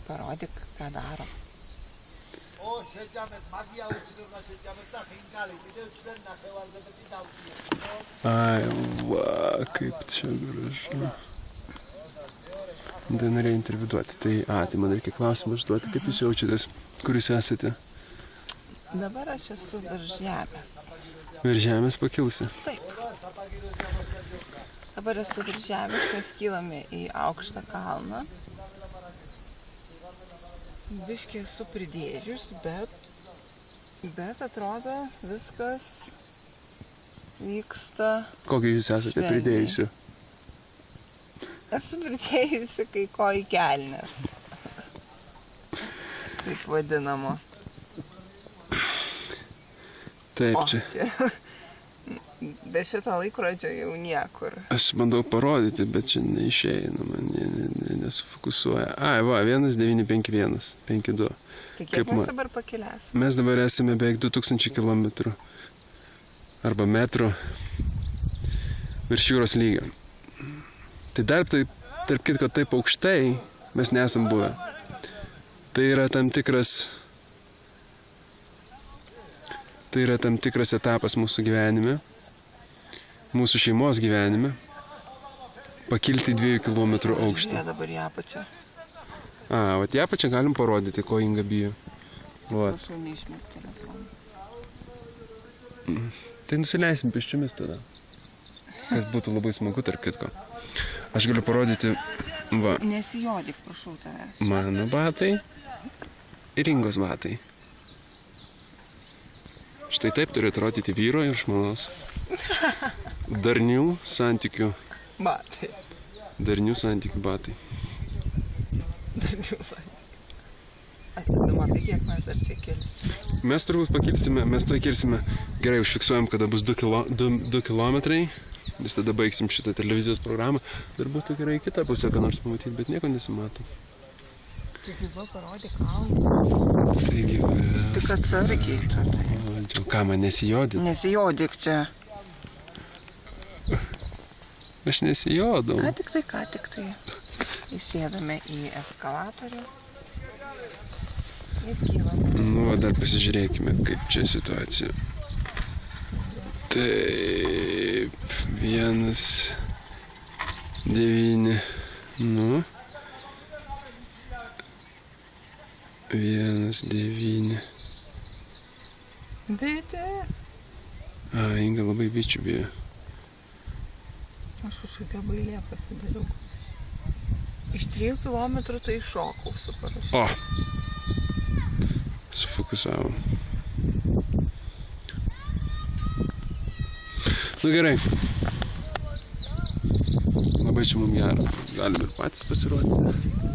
Parodyk, ką daro. Ai, va, kaip čia gražu. Tai norėjau interviduoti. Tai man reikia klausimą užduoti, kaip jūs jaučiatės, kur jūs esate? Dabar aš esu virš žemės. Virš žemės pakilusi? Taip. Dabar esu virš žemės, mes kylame į aukštą kalną. Biškį esu pridėžius, bet atrodo viskas vyksta. Kokį jūs esate pridėjusi? Esu pridėjusi kai ko į kelnes. Taip vadinamo. Taip, čia. Be šito laikrodžio jau niekur. Aš bandau parodyti, bet čia neišeina, man nesufokusuoja. Ai, va, 1951, 52. Tai kiek mes dabar pakeliasime? Mes dabar esame beveik 2000 km arba metrų virš jūros lygio. Tai dar tarp kitko taip aukštai mes nesam buvę. Tai yra tam tikras etapas mūsų gyvenime, mūsų šeimos gyvenime, pakilti 2 km aukštį. Jie dabar į apačią. Vat į apačią galim parodyti, ko Inga bijo. Prašau, neišmest telefoną. Tai nusileisim pėsčiomis tada. Kas būtų labai smagu, tarp kitko. Aš galiu parodyti, va. Nesijodyk, prašau tavęs. Mano batai ir Ingos batai. Štai taip turi atrodyti vyro ir žmonos. Darnių santykių. Batai. Darnių santykių batai. Darnių santykių. Atada matai, kiek mes dar čia kilsime. Mes turbūt pakilsime, mes to kilsime. Gerai, užfiksuojam, kada bus 2 kilometrai. Ir tada baigsim šitą televizijos programą. Dar būtų gerai kitą pusę, ką nors pamatyti, bet nieko nesimato. Taigi va, parodė kalną. Taigi va. Tik atsargiai. Ką, man nesijodyt? Nesijodyk čia. Aš nesijodau. Ką tik tai. Įsėdame į eskalatorių. Ir kylame. Nu, dar pasižiūrėkime, kaip čia situacija. Taip, 1, 9, nu. 1, 9. Bitė. Inga labai bičių bijo. Aš kažkokia bailė pasidariau. Iš 3 kilometrų tai šokau su parašiutu. Sufokusavom. Nu gerai. Labai čia mums gera. Galim ir patys pasirodyti.